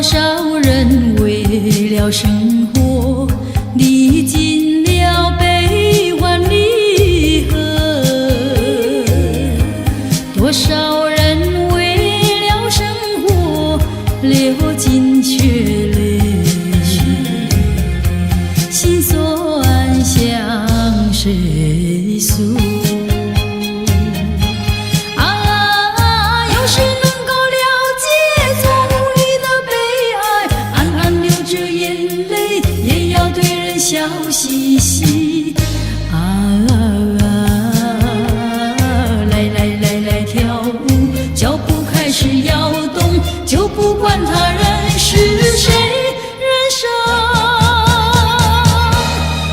少人为了生活历尽了悲欢离合，多少人为了生活流尽血泪，心酸向谁诉？笑嘻嘻来跳舞，脚步开始摇动，就不管他人是谁，人生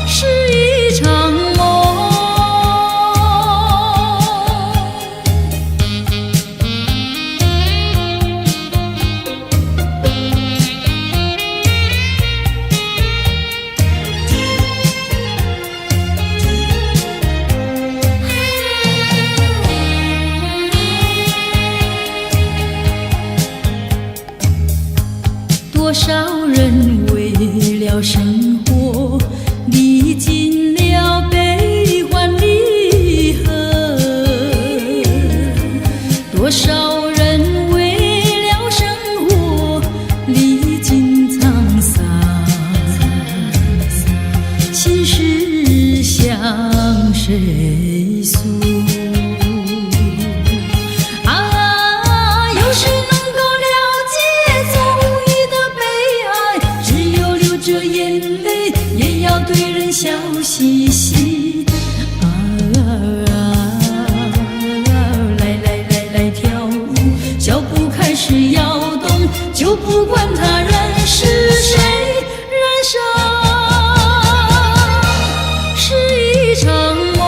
是一场梦。多少人为了生活历尽了悲欢离合，多少人为了生活历尽沧桑，心事向谁诉？有谁能够了解从你的悲哀？只有流着眼泪，也要对人笑嘻嘻。来跳舞，脚步开始摇动，就不管他人是谁，人生是一场梦。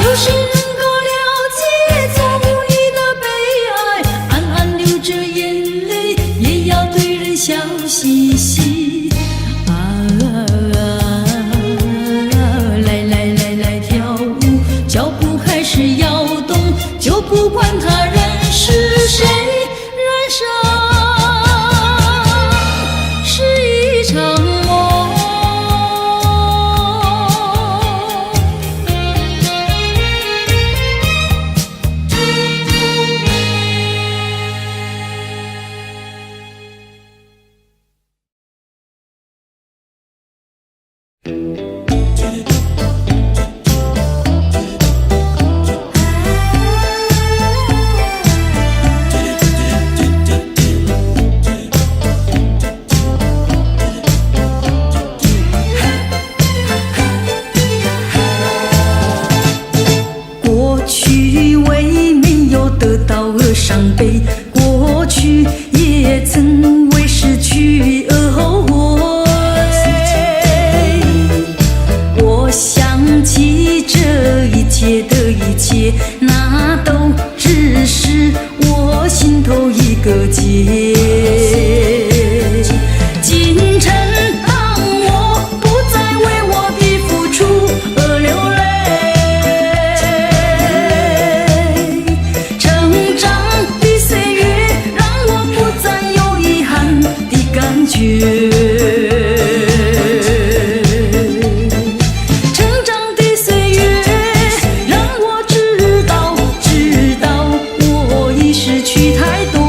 有谁能够了解从你的悲哀？暗暗流着眼泪，也要对人笑嘻嘻。来跳舞，脚步开始摇动，就不管他人是谁，人生是一场梦。过去为没有得到而伤悲，过去也曾为失去而后悔。我想起这一切的一切，那都只是我心头一个结。今晨当我不再为我的付出而流泪，成长的岁月让我不再有遗憾的感觉。成长的岁月让我知道我已失去太多。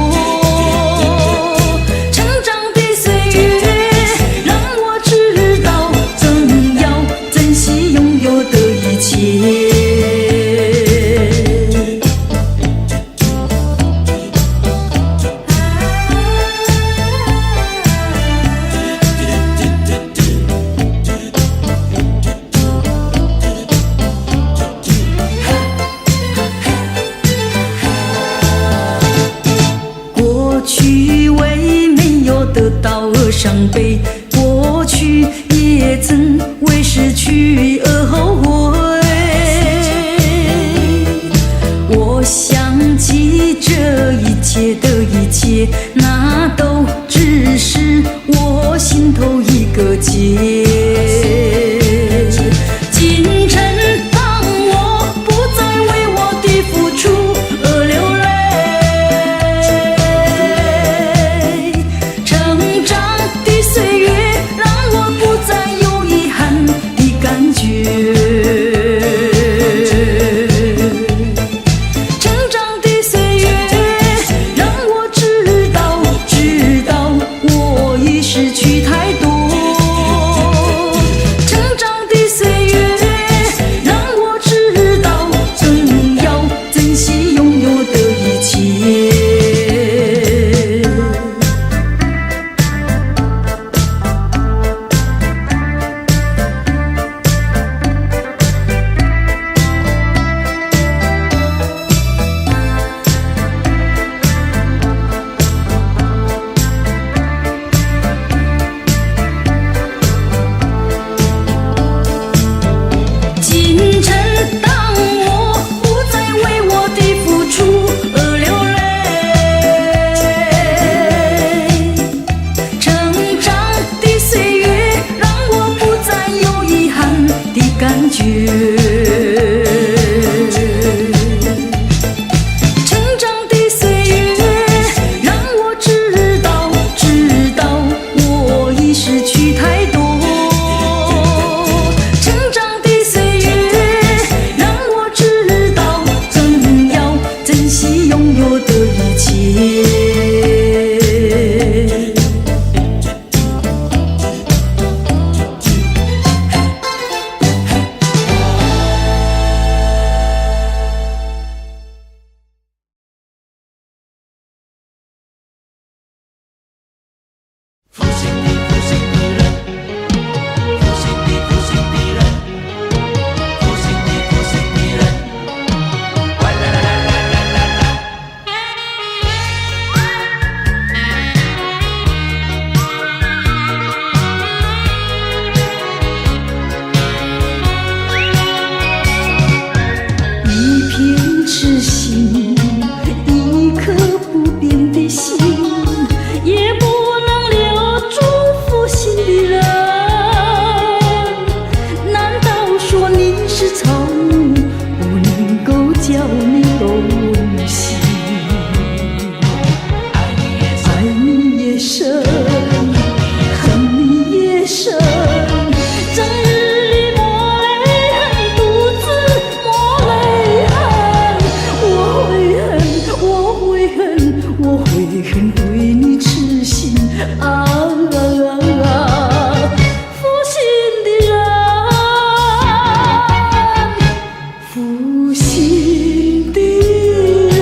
心的人。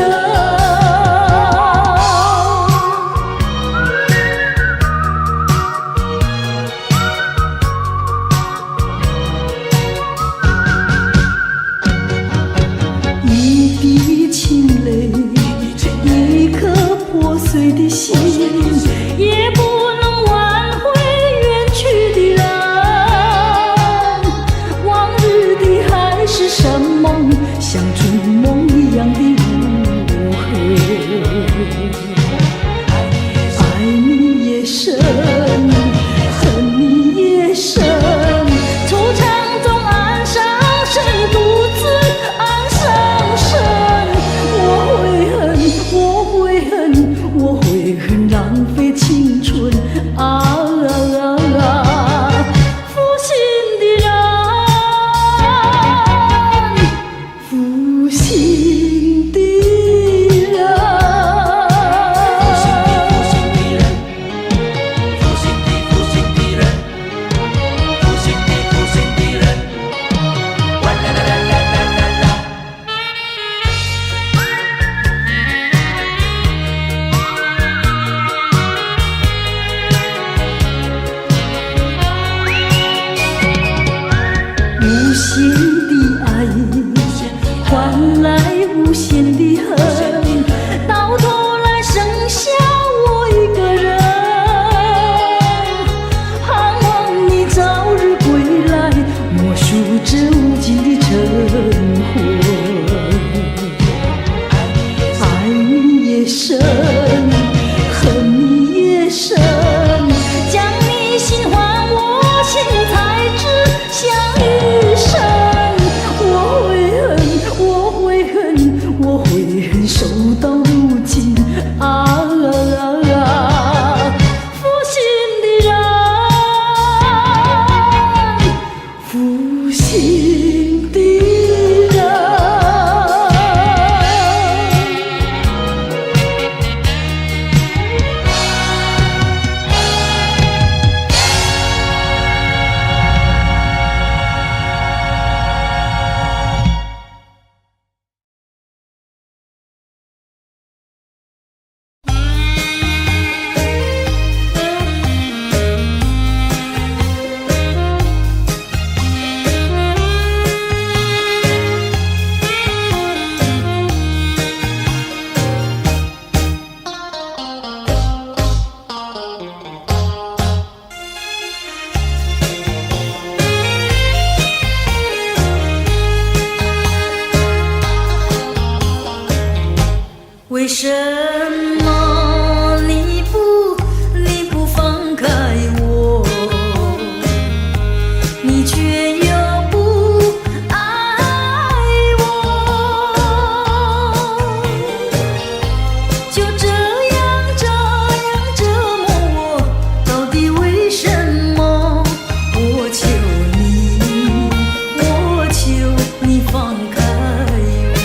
一滴清泪，一颗破碎的心，也不能挽回远去的人。往日的海誓山盟，像春梦一样的无悔。爱你也深，恨你也深，惆怅中暗伤神，独自暗伤神。我悔恨，我悔恨浪费青春啊！负心的人，负心的人，哇啦啦啦啦啦啦！无限的爱，换来无限的恨，到头来剩下我一个人。盼望你早日归来，默数这无尽的晨昏。爱你也深，恨你也深，将你心还我心，才知相与生。我悔恨，守到如今啊！负心的人，负心的人。为什么你不放开我？你却又不爱我，就这样折磨我，到底为什么？我求你放开我。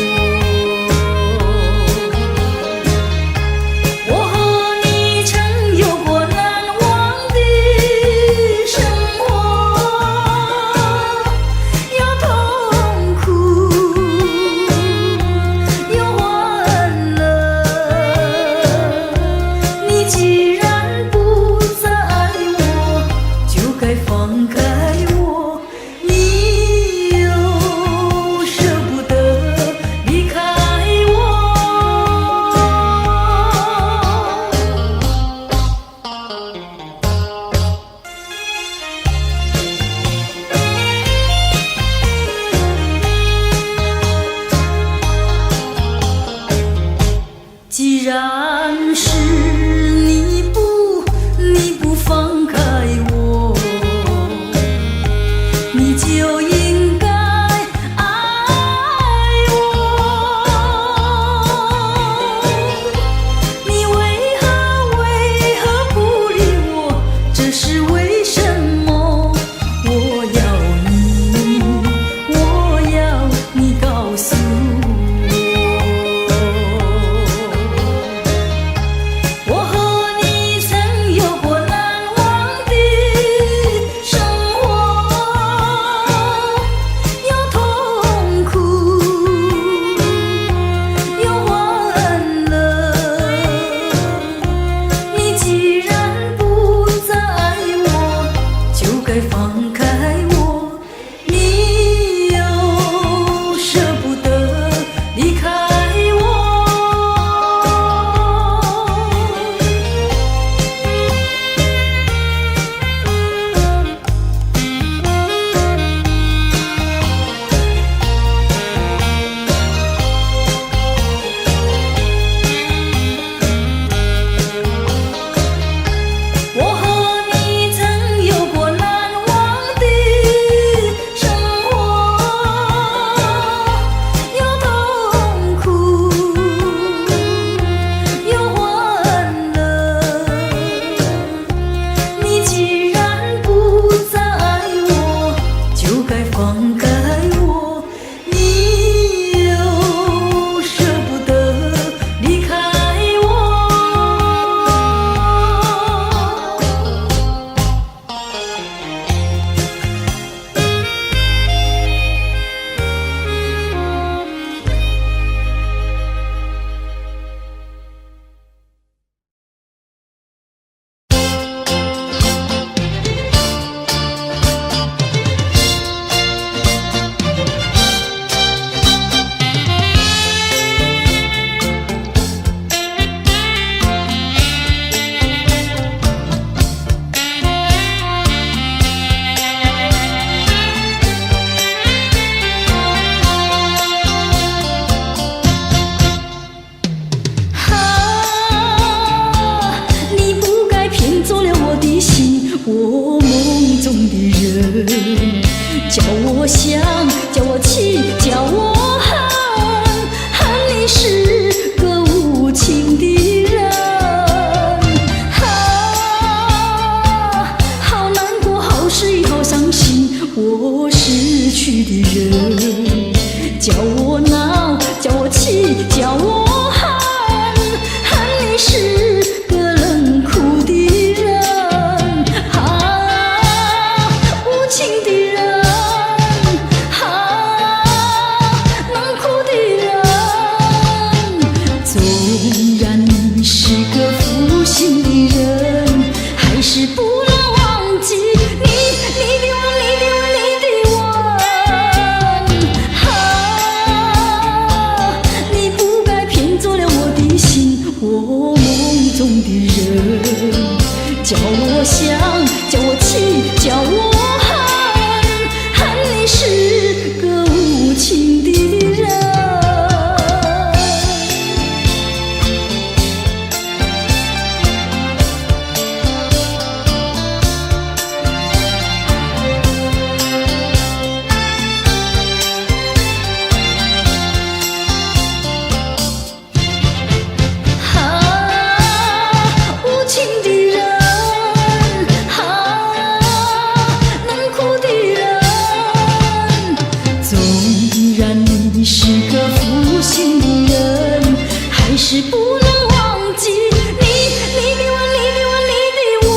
情的人，还是不能忘记你的吻，你的吻，你的吻。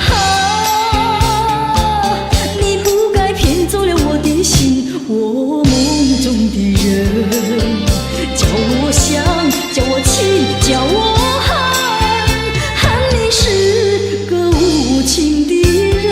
啊，你不该骗走了我的心，我梦中的人，叫我想，叫我气，叫我恨你是个无情的人。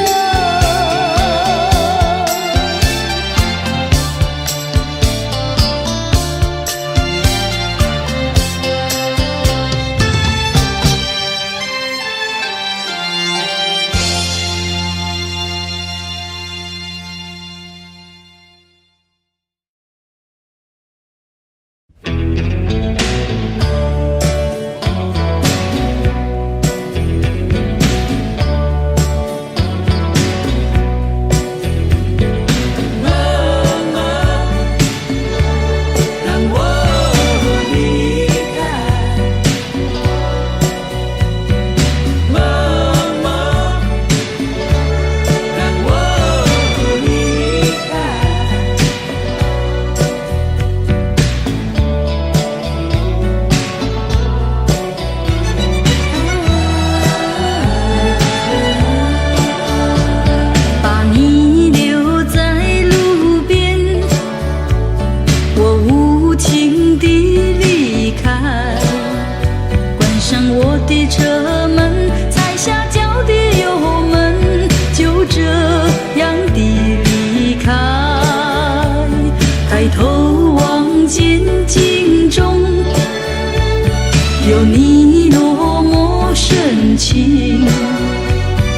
有你落寞深情，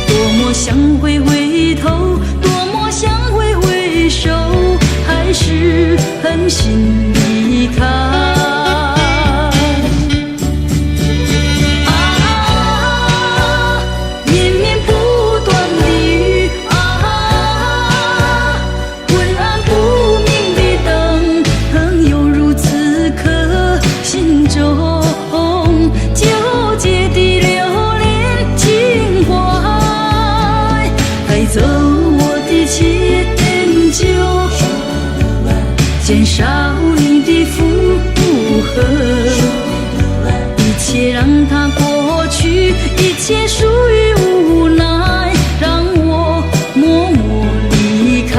多么想回头，多么想回首，还是狠心离开。绵绵不断的雨昏暗不明的灯，犹如此刻心中纠结的留恋情怀，带走我的迁就，减少你的负荷，一切让它过去，一切属于无奈，让我默默离开。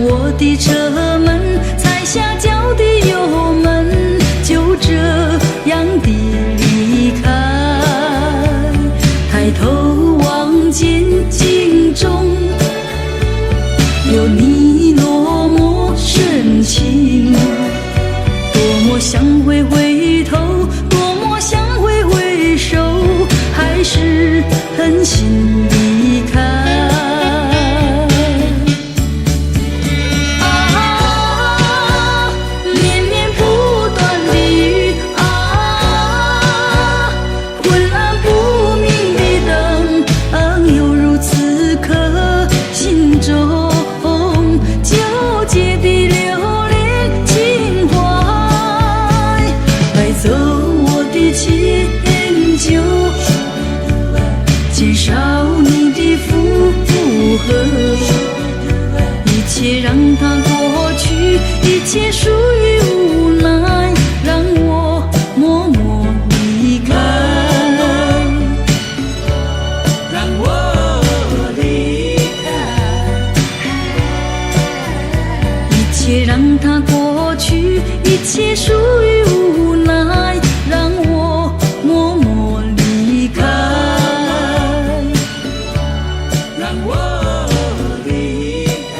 我的车门，踩下脚的油门，就这样的离开。抬头望见镜中有你落寞深情，多么想回头，多么想回首，还是狠心离开。减少你的负荷，一切让它过去，一切属于无奈，让我默默离开，让我离开，一切让它过去，一切属于无奈，让我默默离开。让我离开，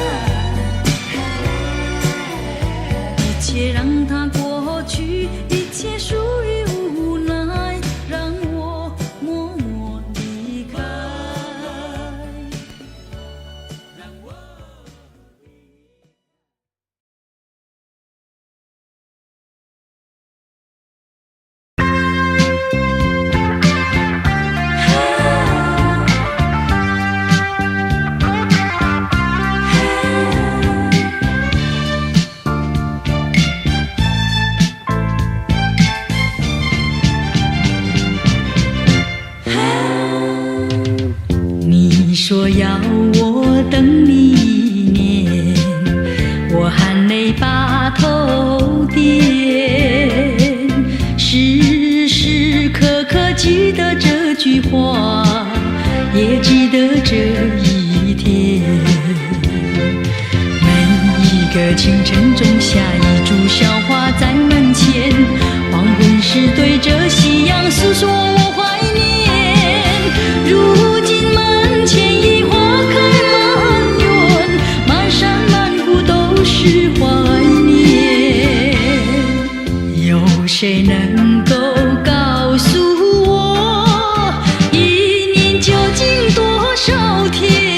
说要我等你一年，我含泪把头点，时时刻刻记得这句话，也记得这一天。每一个清晨种下一株小花在门前，黄昏时对着夕阳诉说我怀念。如今门前已花开满园，满山满谷都是怀念。有谁能够告诉我，一年究竟多少天？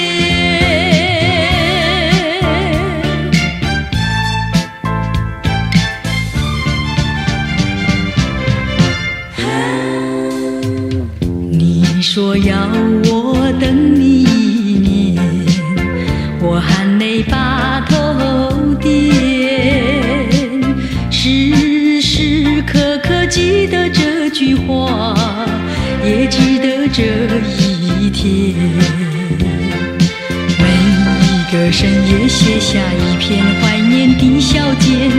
你说要我等你一年，我含泪把头点，时时刻刻记得这句话，也记得这一天。每一个深夜写下一篇怀念的小笺，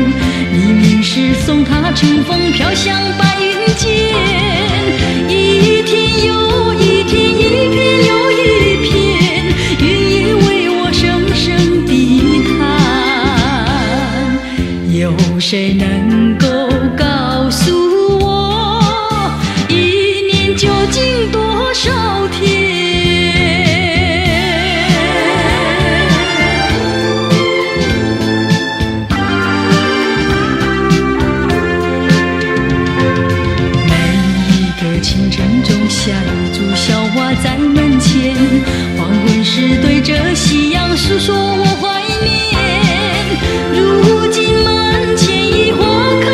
黎明时送它乘风飘向白云间。一天又一天，一片又一片，云也为我声声地叹。有谁能够告诉我，一年究竟多少天？清晨种下一株小花在门前，黄昏时对着夕阳诉说我怀念。如今门前已花开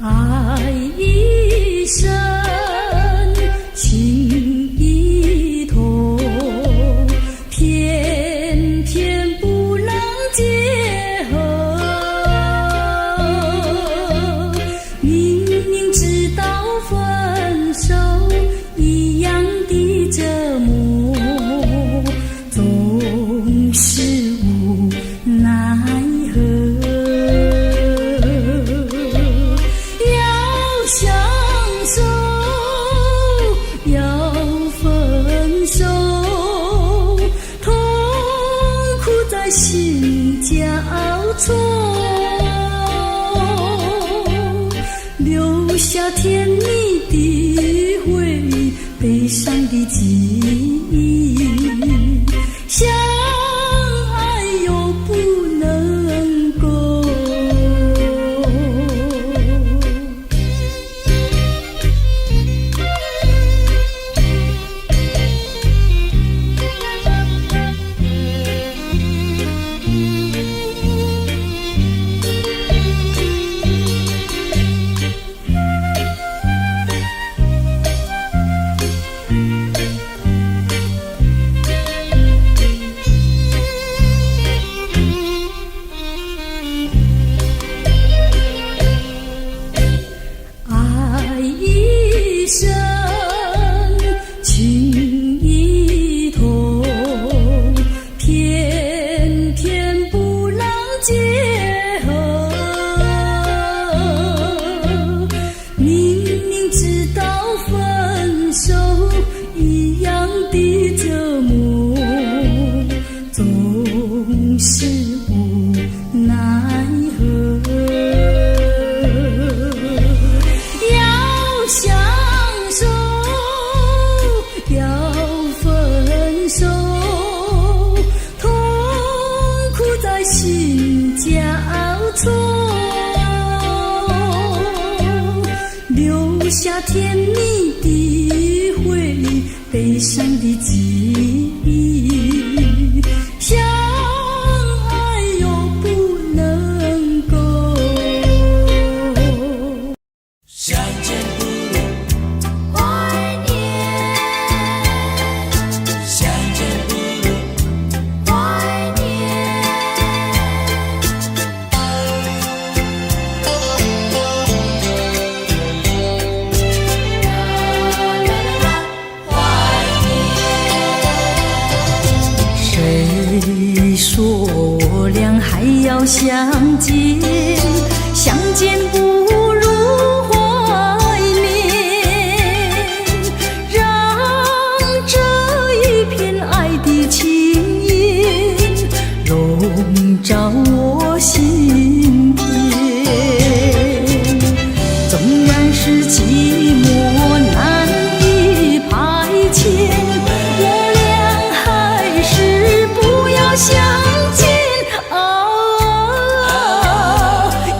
爱一生，情一痛，偏偏不能结合。明明知道分手一样的折磨，总是无奈何。相守，要分手，痛苦在心交错，留下甜蜜的回忆，悲伤的记忆。相爱又不能够。一生情一痛，偏偏不能结合。明明知道分手一样的折磨，总是无奈何。相守，要分手，痛苦在心交错，留下甜蜜的回忆，悲伤的记忆。相爱又不能够，相见不如怀念，相见不如怀念。谁说我俩还要相见？相见不如怀念，让这一片爱的情意笼罩我心田。纵然是寂寞难以排遣，我俩还是不要相见啊！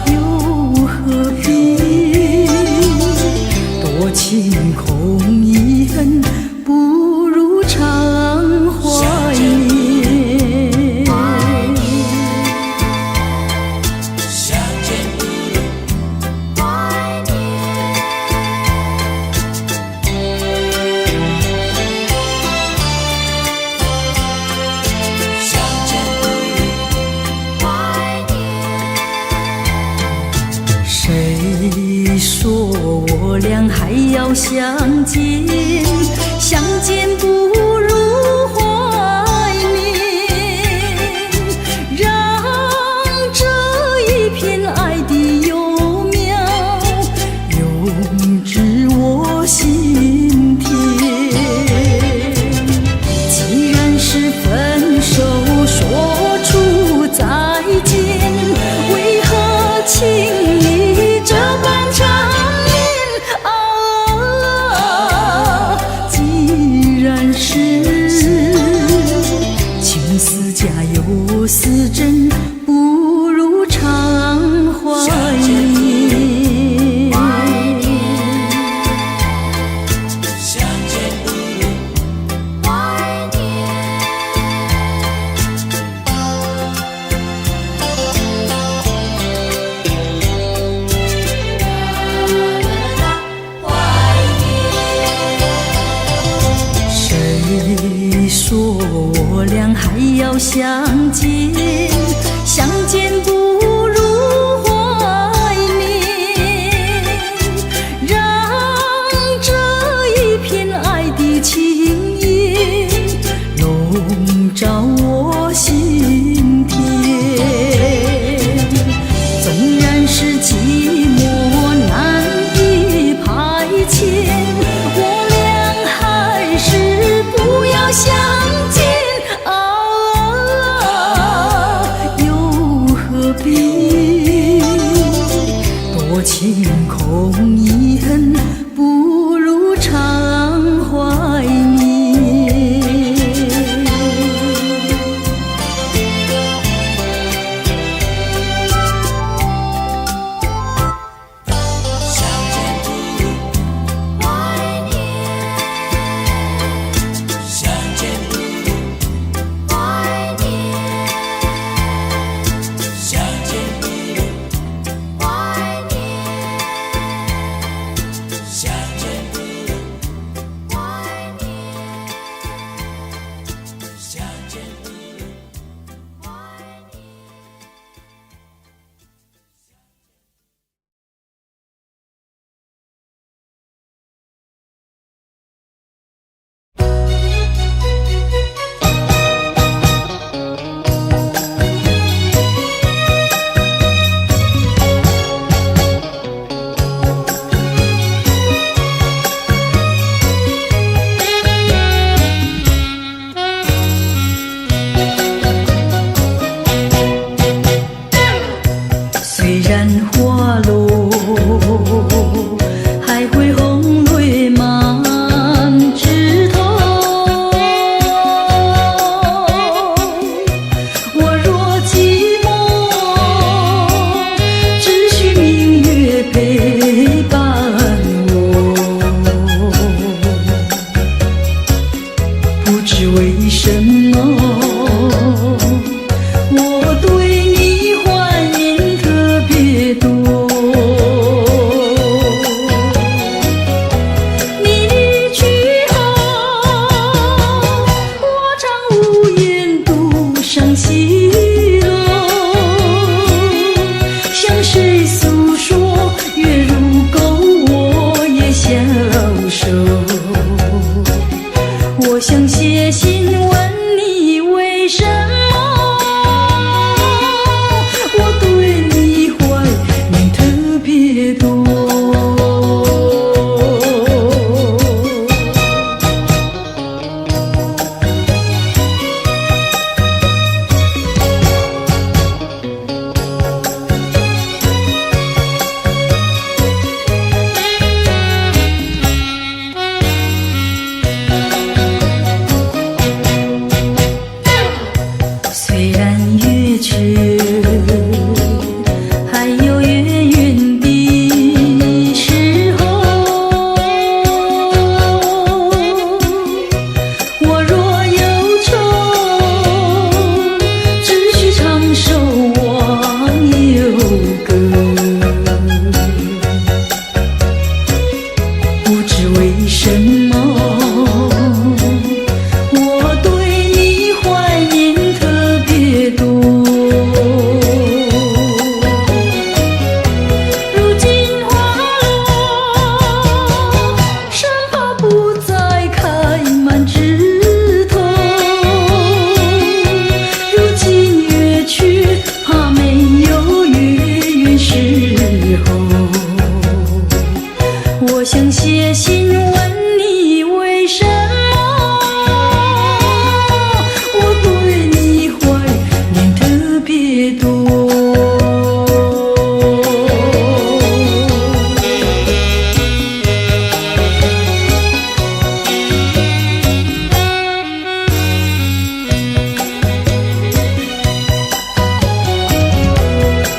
又何必多情空言，不如常怀念。相见不如怀念，相见不如怀念。谁说我俩还要相见？相见不如怀念，让这一片爱的幼苗永植我心田。既然是分手，说出再见，为何情意这般缠绵啊？既然是相见，相见不如怀念，让这一片爱的情意笼罩我心田。纵然是寂寞难以排遣，我俩还是不要相见。多情空遗恨，不如常怀念。相见不如怀念，相见不如怀念，相见不如怀念，相见不如怀念，相见不如怀念。虽然花落，还会红蕊满枝头。我若寂寞，只需明月陪伴我。不知为什么，我对你怀念特别多。你离去后，我常无言独上西楼。向谁诉说，月如钩，我也消瘦。我想写信问你为什么，我对你怀念特别多。虽然月缺，还有圆圆的时候。我若忧愁，只需唱首忘忧歌。不知为什么，我对你怀念特别多。如今花落，山花不再开满枝头。如今月去，怕没有月圆时候。我想写信问你为什么，我对你怀念特别多。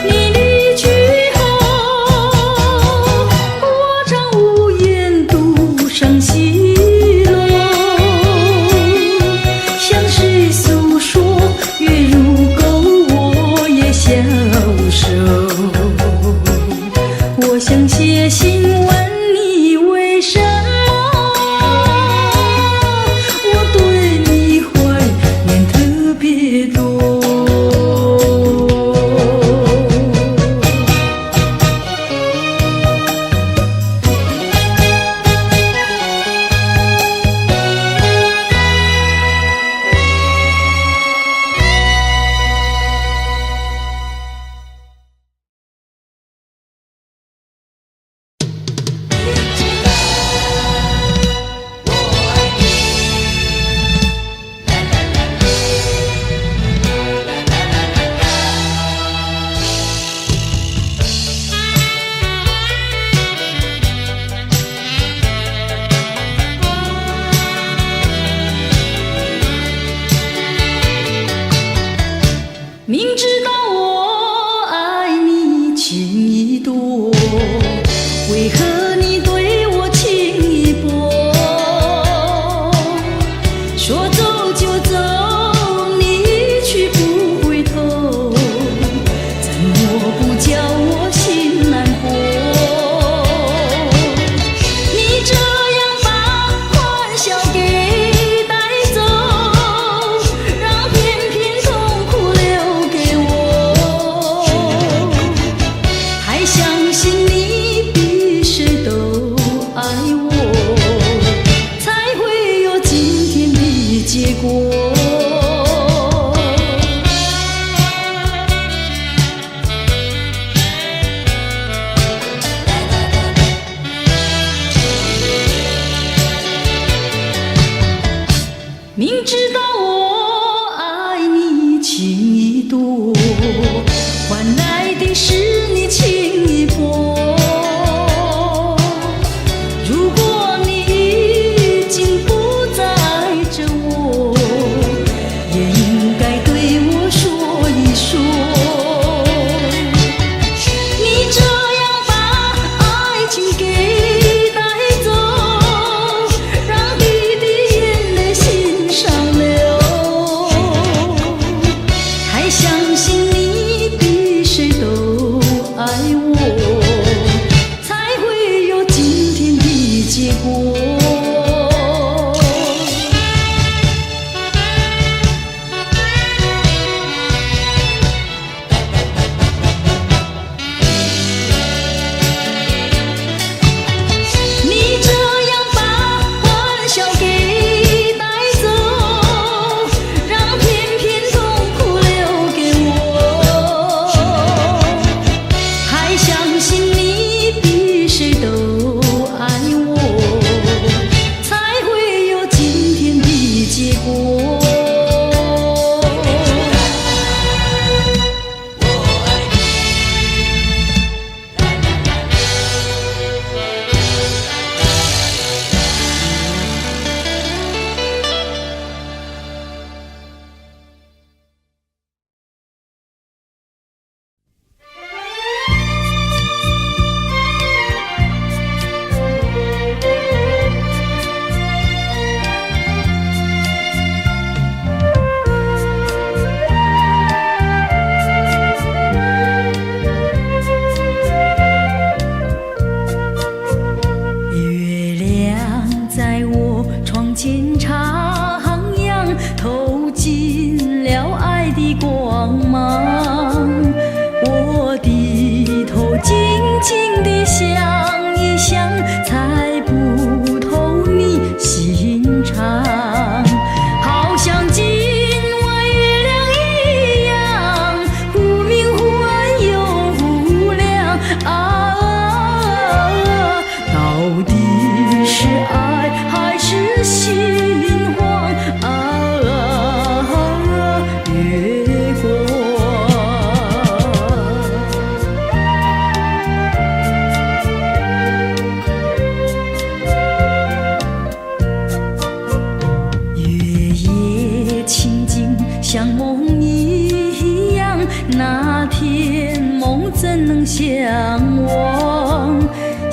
你离去后，我常无言独上西楼。向谁诉说，月如钩，我也消瘦。我想写信问你为什么，我对你怀念特别多。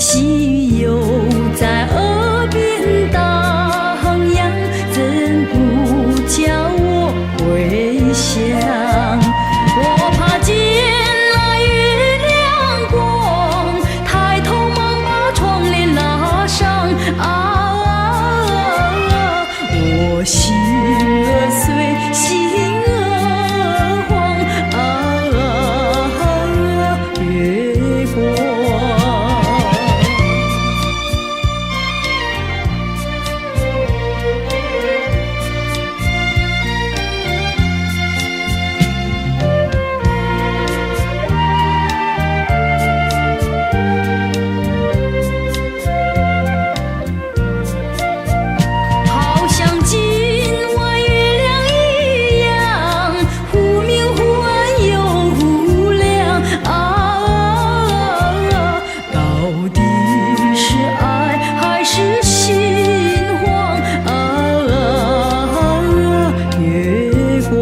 细雨又在耳边荡漾，怎不叫我回想？我爬进那月亮光，抬头忙把窗帘拉上。我心儿碎，心儿慌。月光。好像今晚月亮一样，忽明忽暗又忽亮。到底是爱还是心慌？月光。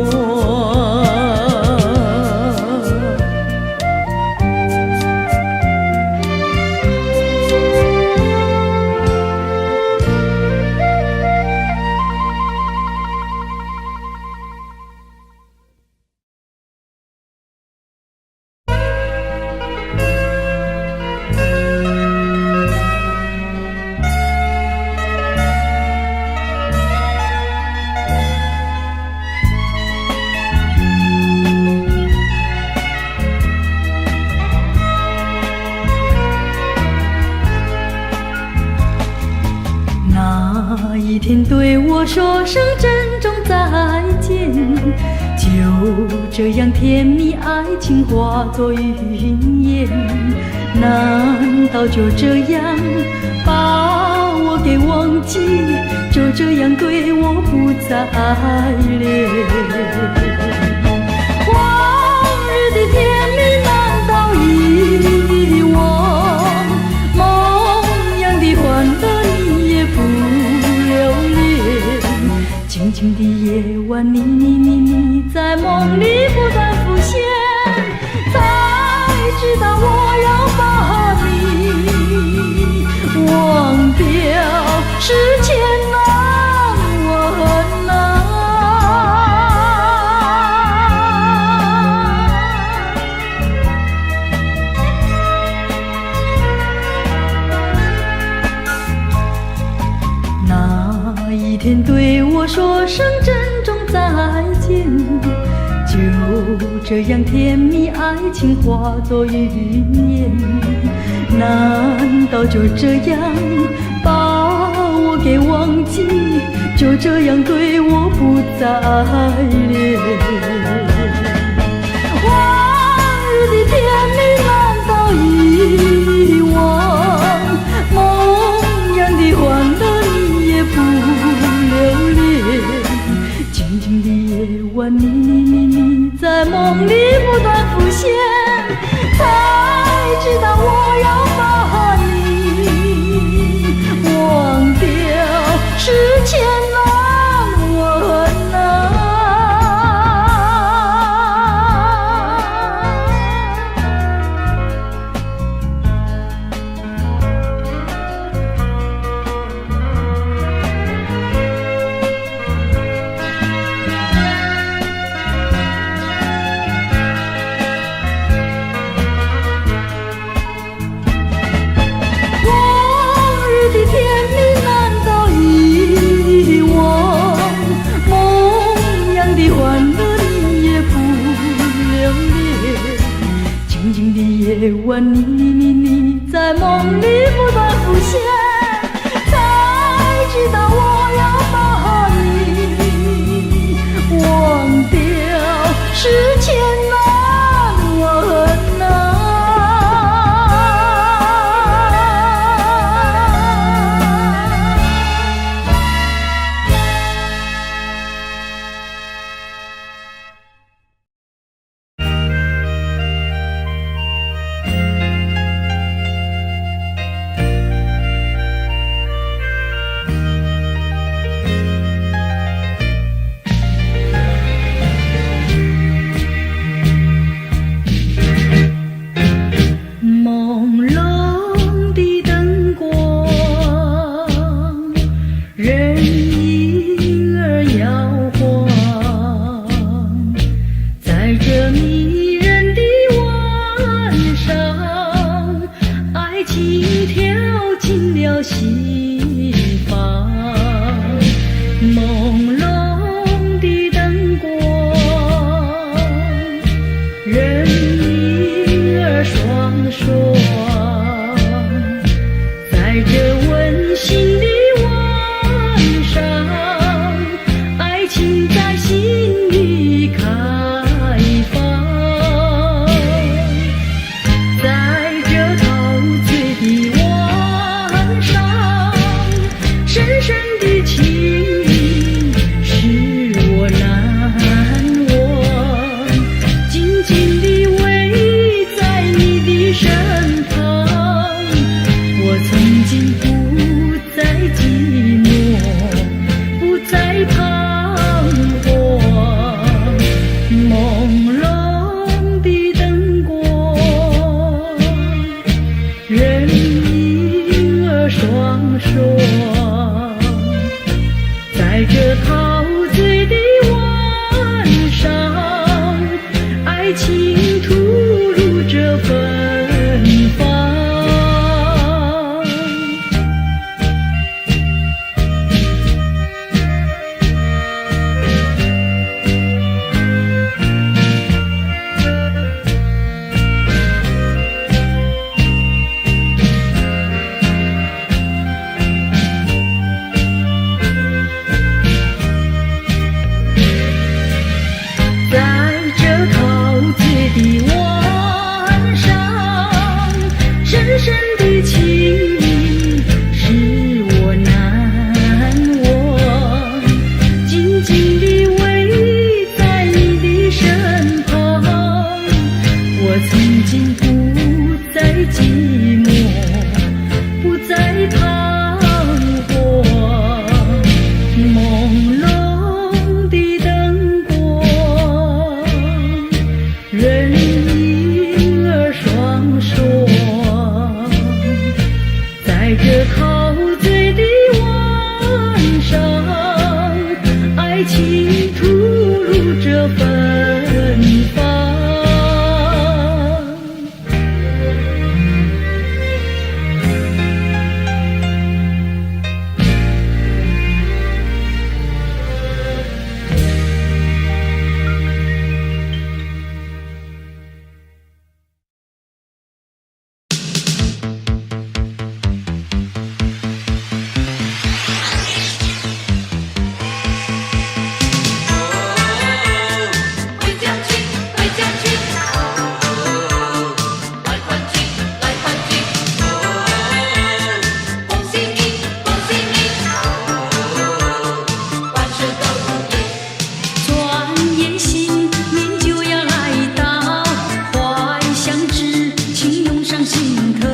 那一天对我说声珍重再见，就这样甜蜜爱情化作云烟。难道就这样把我给忘记，就这样对我不再恋？往日的甜蜜难道遗忘？梦样的欢乐你也不留恋。静静的夜晚，你在梦里不断浮现，才知道我要把你忘掉是千难万难。那一天对我说声珍重再见，就这样甜蜜爱情化作云烟。难道就这样把我给忘记，就这样对我不再恋？往日的甜蜜难道遗忘？梦样的欢乐你也不留恋。静静的夜晚，你在梦里不断浮现，才知道我要把你忘掉是千难万难。夜晚，你在梦里不断浮现，才知道我要把你忘掉是千难万难。到西方，朦胧的灯光，人影儿双双，在这温馨的晚上，爱情在心里开放。在这陶醉的晚上，深深的情意使我难忘，紧紧地偎在你的身旁。我曾经不再寂寞，不再彷徨，朦胧的灯光，人影儿双双，在这陶醉的晚上，爱情吐露着芬芳。在这陶醉的晚上，深深的情意使我难忘，紧紧地偎在你的身旁。我曾经不再寂寞，不再彷徨，朦胧的灯光，人影儿双双，在这陶醉的晚上，爱情吐露着芬芳。回家去，回家去，来团聚，来团聚，恭喜你，恭喜你，万事都如意。转眼心，年就要来到，怀想之情涌上心头。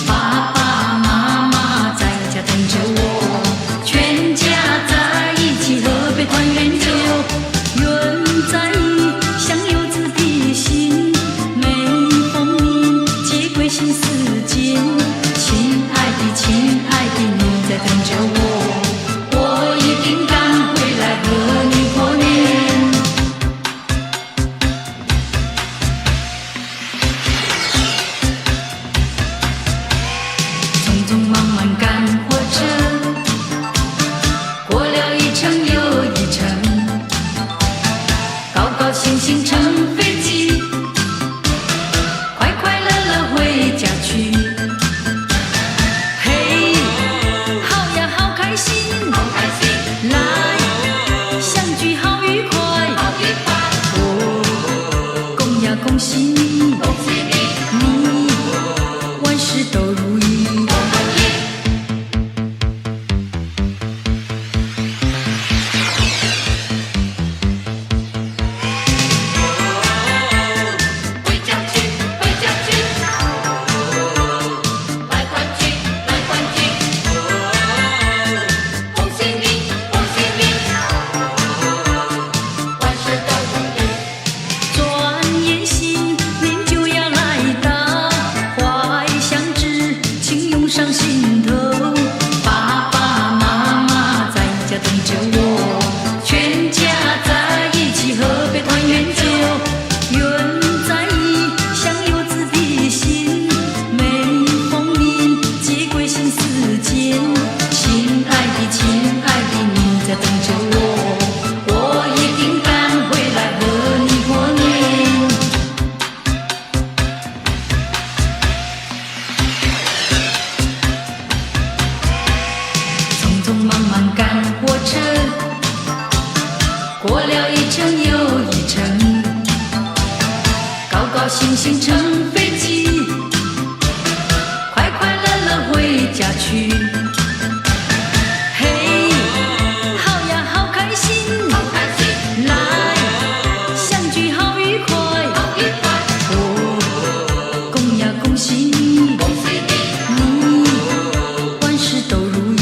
爸爸妈妈在家等着我，全家在一起喝杯团圆酒。愿在意，相游子的心，每逢年节归心似箭。亲爱的，亲爱的，你在等着我，我一定赶回来和你过年。匆匆忙忙赶火车，过了一程又一程，高高兴兴乘飞机，快快乐乐回家去。嘿，好呀，好开心，好开心，来相聚好愉快。好愉快，哦，恭呀恭喜你，恭喜你，你万事都如意。都如意。回家去，回家去，来团聚，来团聚，恭喜你，恭喜你，万事都如意。转眼心，年就要来到，怀想之情涌上心头。爸爸妈妈在家等着我，全家在一起喝杯团圆酒。愿在意，相游子的心，每逢年节归心似箭。星乘飞机，快快乐乐回家去。嘿，好呀，好开心，来相聚好愉快，哦，恭呀恭喜你，你万事都如意。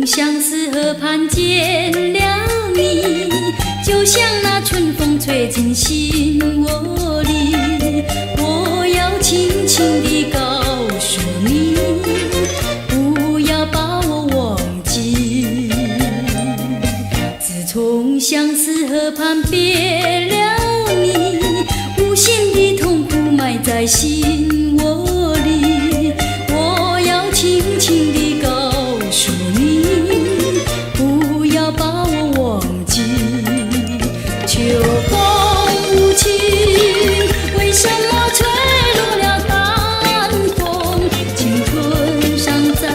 相思河畔见了你，就像那春风吹进心窝里。我要轻轻地告诉你，不要把我忘记。自从相思河畔别了你，无限的痛苦埋在心窝里。我要轻轻地告诉你，不要把我忘记。秋风无情，为什么吹落了淡风？青春尚在，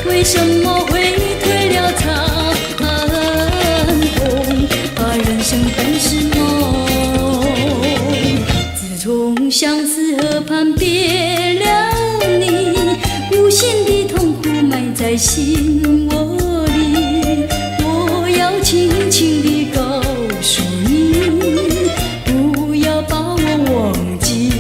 为什么会退了残红？人生本是梦，自从相思河畔别了你，无限的痛苦埋在心窝里。我要轻轻地告诉你，不要把我忘记。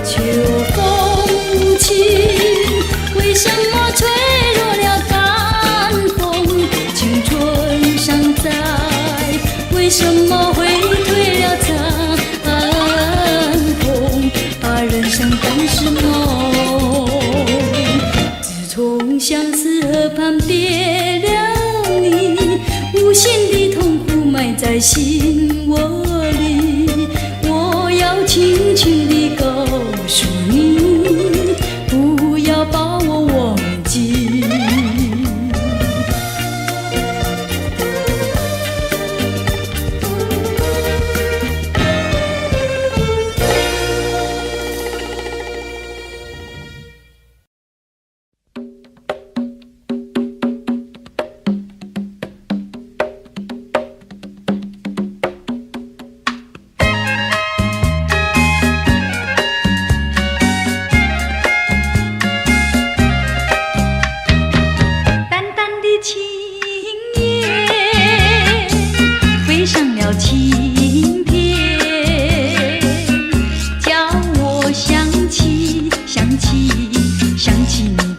秋风无情，为什么吹落了淡风？青春尚在，为什么会退了残红？人生本是梦，自从相思河畔别了你，无限的痛苦埋在心窝里。我要轻轻地告诉你，不要把我忘记。轻片叫我想起你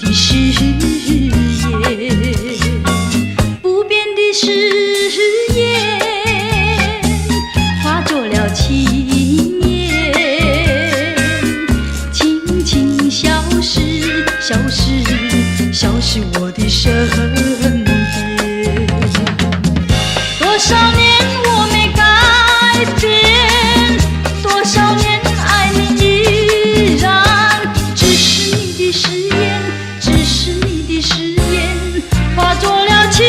的誓言，不变的誓言化作了情言，轻轻消失我的身边。多少年我没改变，多少年爱你依然，只是你的誓言，只是你的誓言化作了情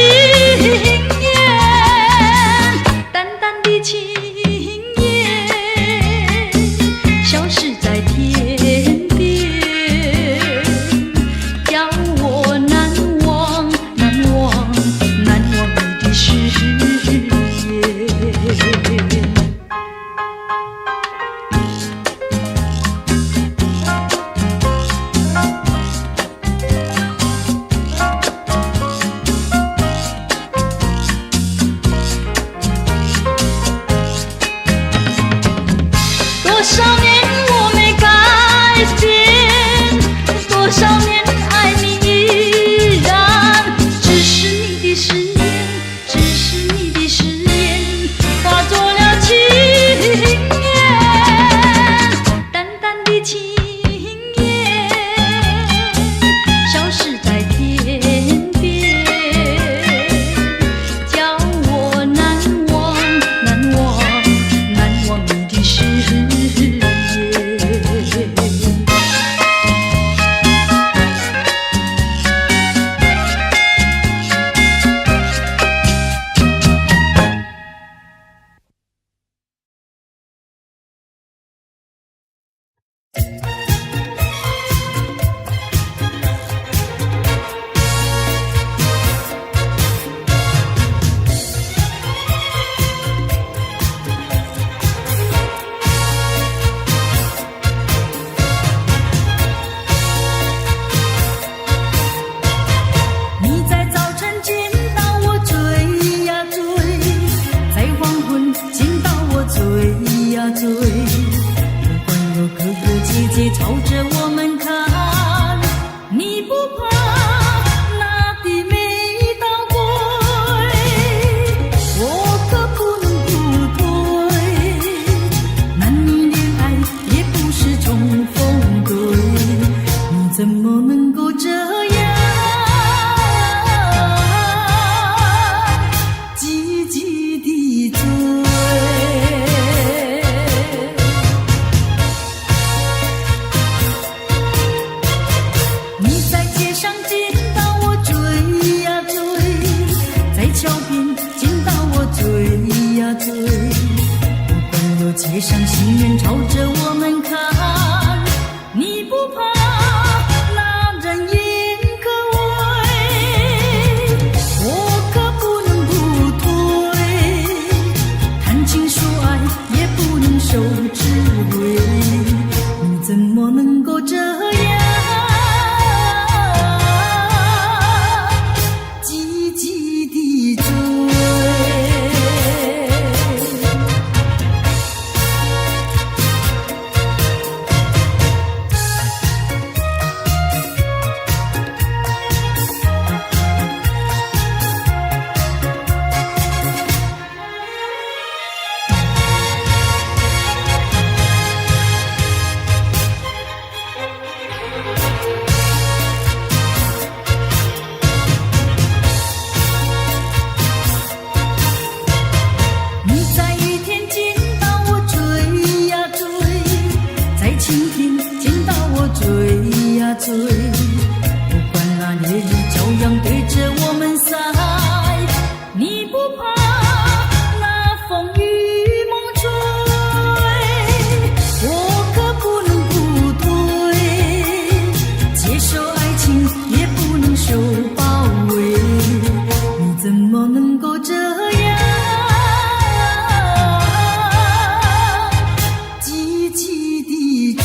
言，淡淡的情言消失在天边，叫我难忘你的誓言。多少年我没改变，多少年爱你依然，只是你的誓言，只是你的誓言化作了情言，淡淡的情言消失在天边，叫我难忘你的誓言。界朝着我们看，你不怕那的美倒归，我可不能不退。男女恋爱也不是重逢对，你怎么能够这样积极地追？你在街上见到我追呀追，在桥边见到我追呀追，不管有街上行人朝着我们看，你不怕那人言可畏，我可不能不退。谈情说爱也不能受制约，你怎么能够这样积极地追？你在雨天见到我追呀追，在晴天见到我追呀追，不管那烈日照样对着我们晒，你不怕那风雨猛吹，我可不能不退。接受爱情也不能受包围，你怎么能够这样积极地追？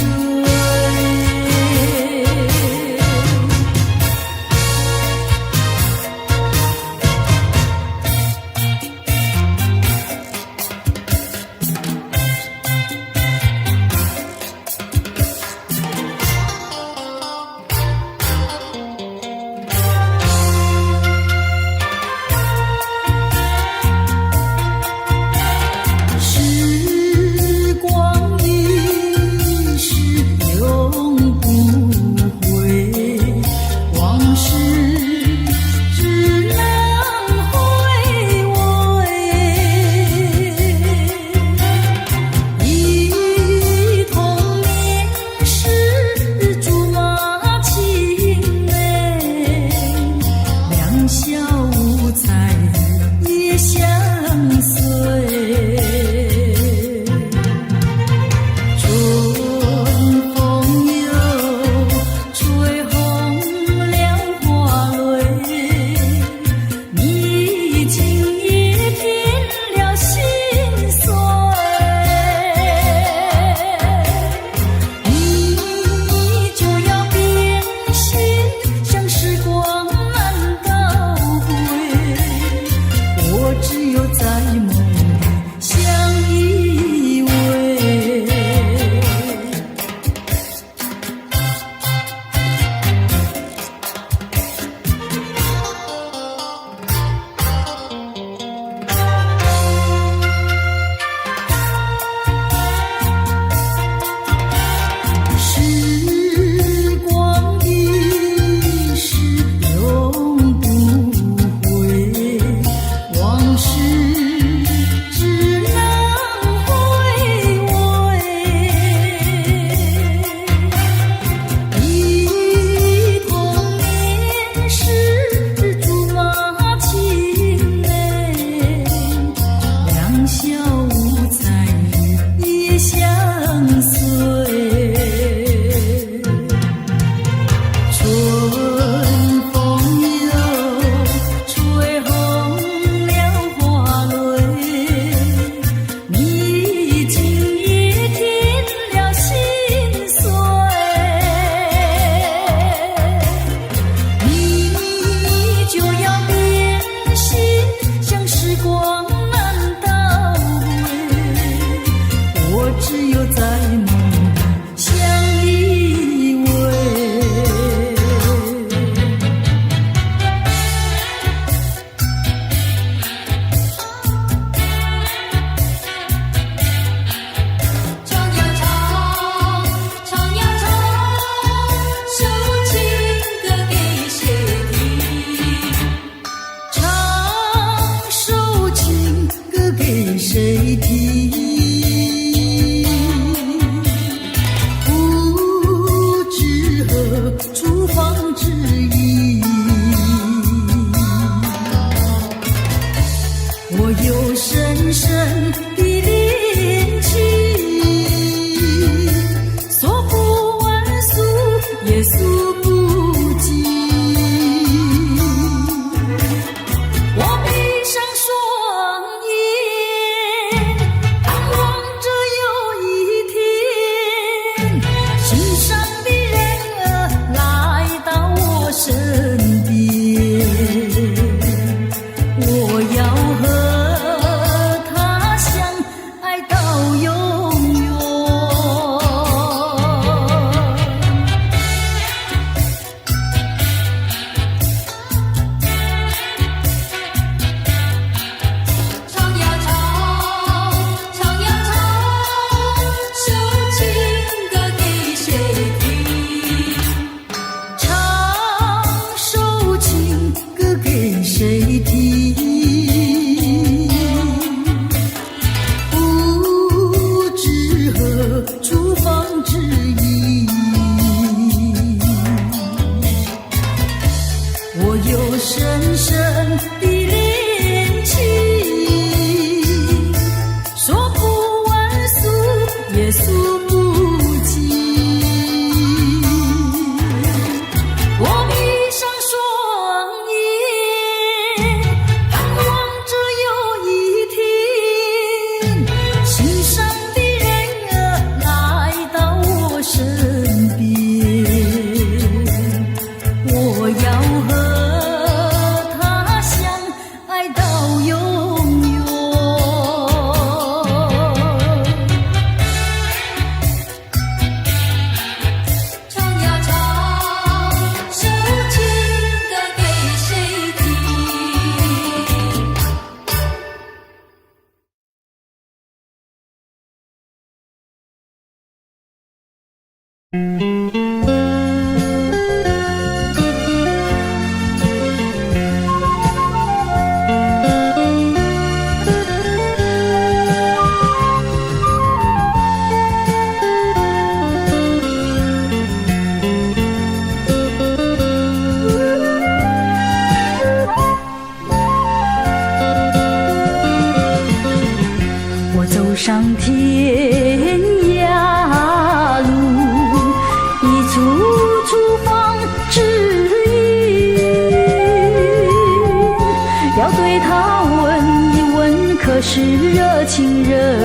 可是热情人。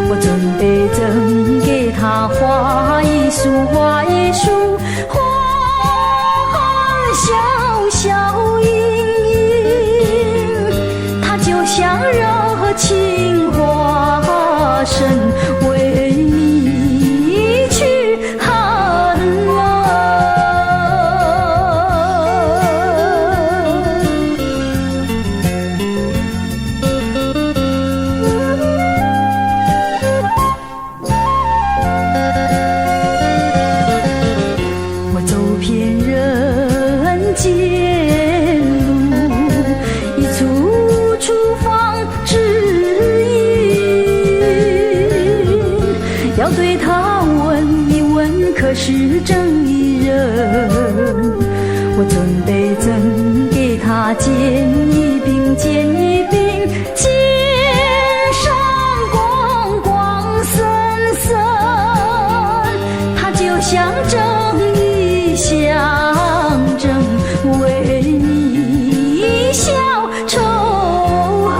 我准备赠给他花一束，花一束，花小小盈盈，它就像热情花神，为你去寒冷。我走遍人间路，一处处放指引，要对他问一问，可是正义人。我准备赠给他剑一柄，剑一柄，剑上光光森森，它就像正义象征，为你消仇恨。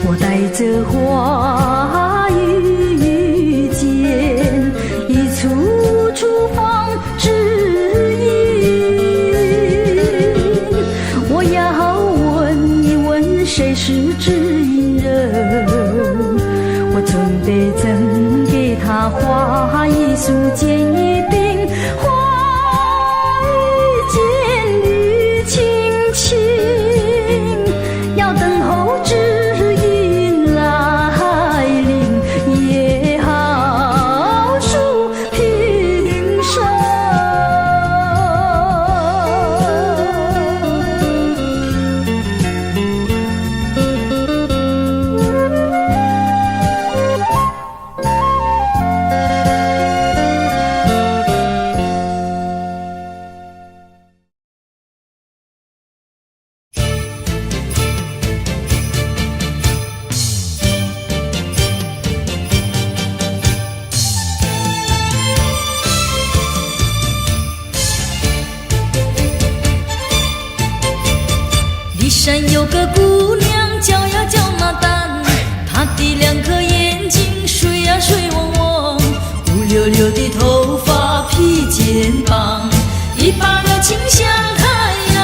我带着花遇见，一处处放指引。我要问一问，谁是指引人？我准备赠给他花一束，剑一柄，花一件绿青青，要等候指引来临，也好数平生。骊山有个姑娘叫呀叫马丹，她的两颗眼睛水呀水汪汪，乌溜溜的头发披肩膀，一把热情像太阳。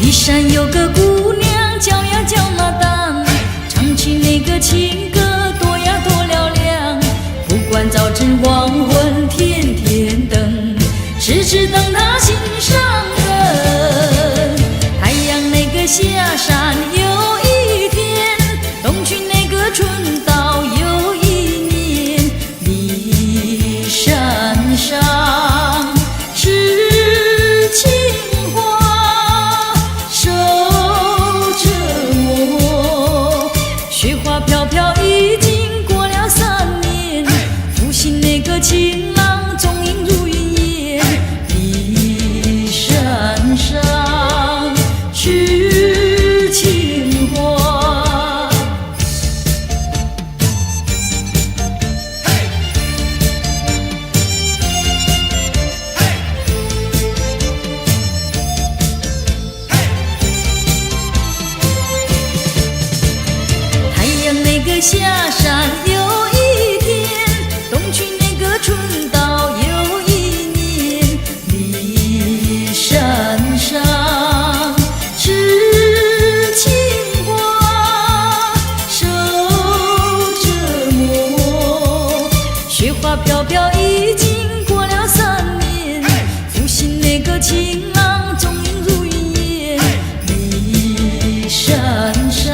骊山有个姑娘叫呀叫马丹，唱起那个情歌多呀多嘹亮，不管早晨黄昏天天等，痴痴等她心上人。太阳那个下山又一天，东去那个春到又一年。骊山上是青花守着我，雪花飘飘已经过了3年，负心那个情郎踪影如云烟。骊山上是青花，太阳那个下山又一天，东去那个春到又一年。骊山上是青花守着我，雪花飘飘已经过了3年，负心那个情郎踪影如云烟。骊山上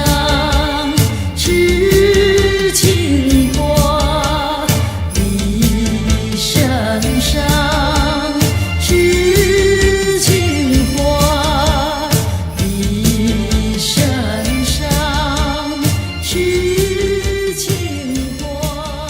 是青花，骊山上是青花，骊山上是青花。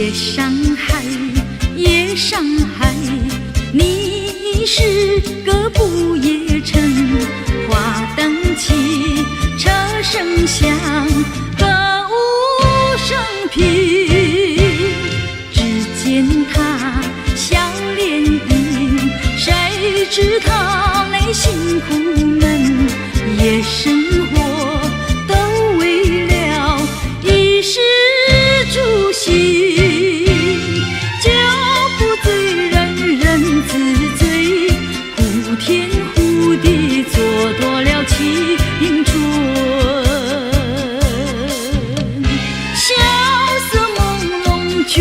夜上海，夜上海，你是个不夜城，花灯起，车声响，歌舞升平。只见他笑脸迎，谁知他内辛苦闷，夜生活都为了衣食住行。酒不醉人人自醉，忽天忽地蹉跎了青春。萧瑟朦胧，倦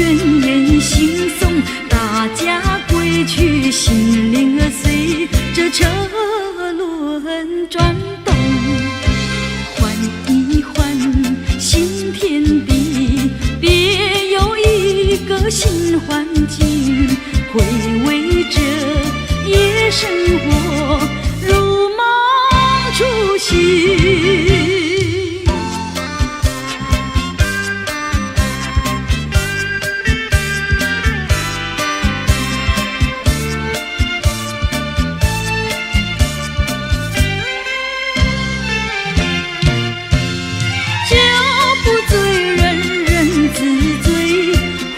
眼惺忪，大家归去，心灵儿随着车轮转动。换一换新天地，别有一个新环境，回味着夜生活，如梦初醒。酒不醉人人自醉，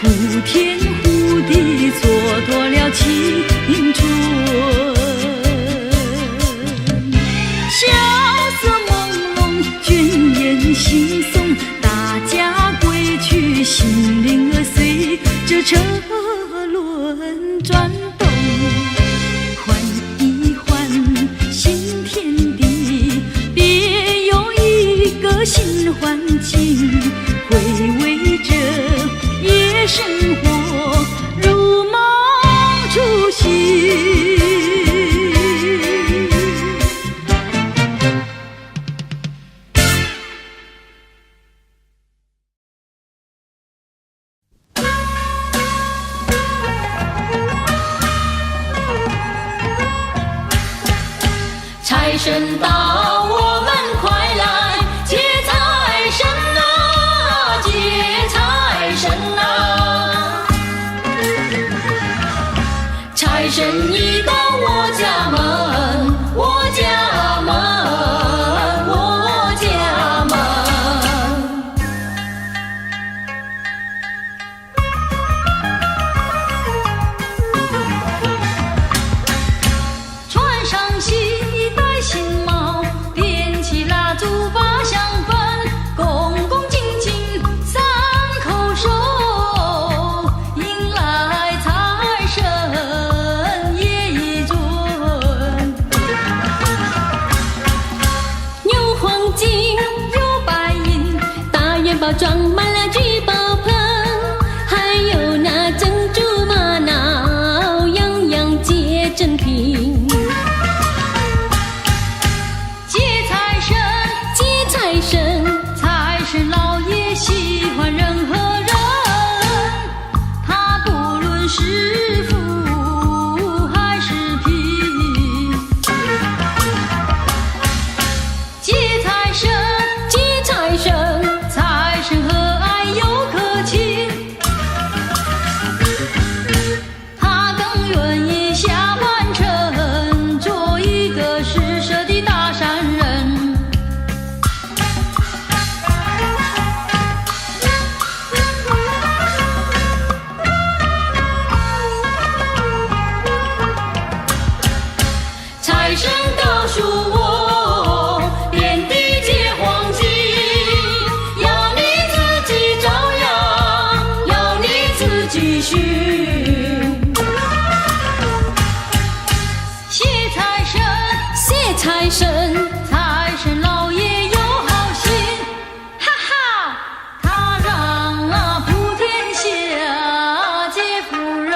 忽天忽地蹉跎了青春。萧瑟朦胧，倦眼惺忪，大家归去，心灵儿随着车轮转动。换一换新天地，别有一个新环境，回味着夜生活，如梦初醒。财神到，我们快来接财神啊，接财神啊！财神一到我家门，我家门，我家门。穿上新衣戴新帽，点起蜡烛把香焚，恭恭敬敬三叩首，迎来财神爷一尊。有黄金有白银，大元宝装满了聚宝盆，还有那珍珠玛瑙，样样皆珍品。财神老爷喜欢人和人，他不论是富还是贫。接财神，接财神，财神和蔼又可亲，他更愿意下凡尘，做一个施舍的大善人。财神告诉我，遍地皆黄金，要你自己照样，要你自己寻。谢财神，谢财神，财神老爷有好心，哈哈，他让普天下皆富人。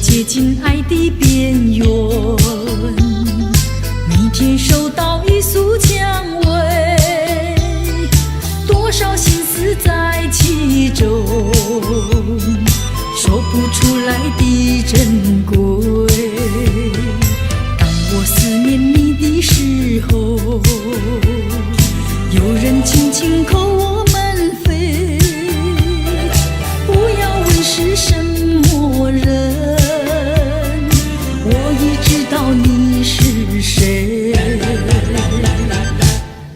接近爱的边缘，天收到一束蔷薇，多少心思在其中，说不出来的珍贵。当我思念你的时候，有人轻轻叩我门扉，不要问是什么人，我已知道你是谁。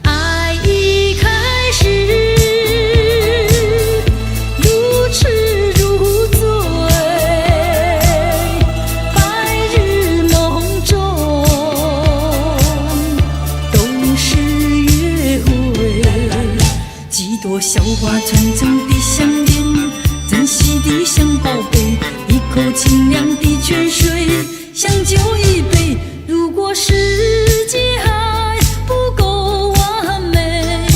爱一开始如痴如醉，白日梦中都是约会，几朵小花纯真的项链，珍惜的像宝贝，一口清凉的泉水，像酒一杯。如果世界还不够完美，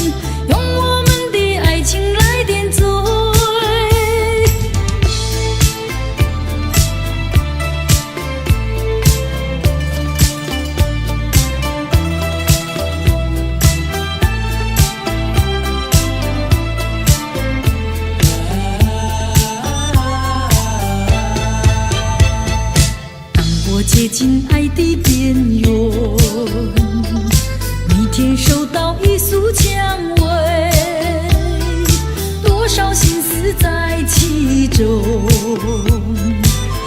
用我们的爱情来点缀。我接近爱的边缘，每天收到一束蔷薇，多少心思在其中，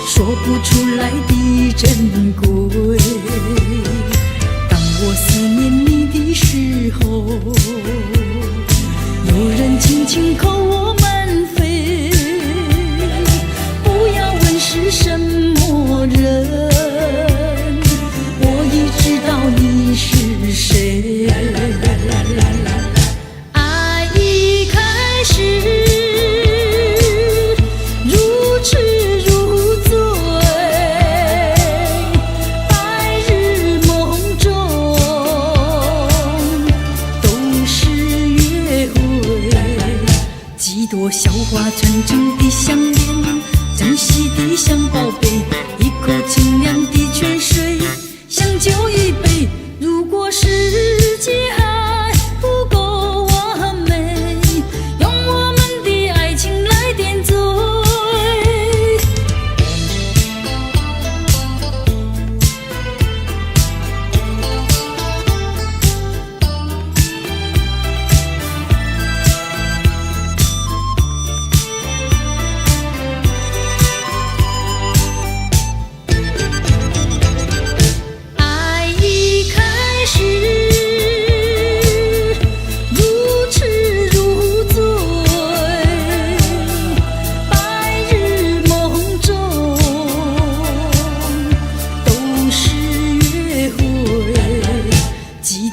说不出来的珍贵。当我思念你的时候，有人轻轻叩我门扉，不要问是什么人，你是谁？爱一开始如痴如醉，白日梦中都是约会，几朵小花纯真的项链，珍惜的像宝贝，一口清凉的泉水，像酒一杯。如果世界还不够完美，用我们的爱情来点缀。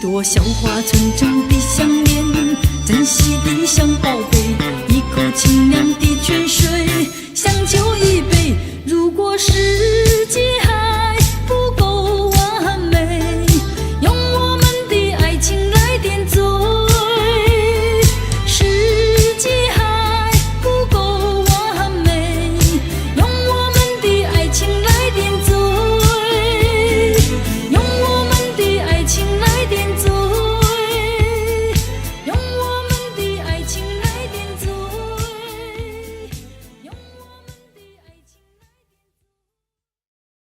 朵小花纯真的项链，珍惜的像宝贝，一口清凉的泉水，像酒一杯。如果是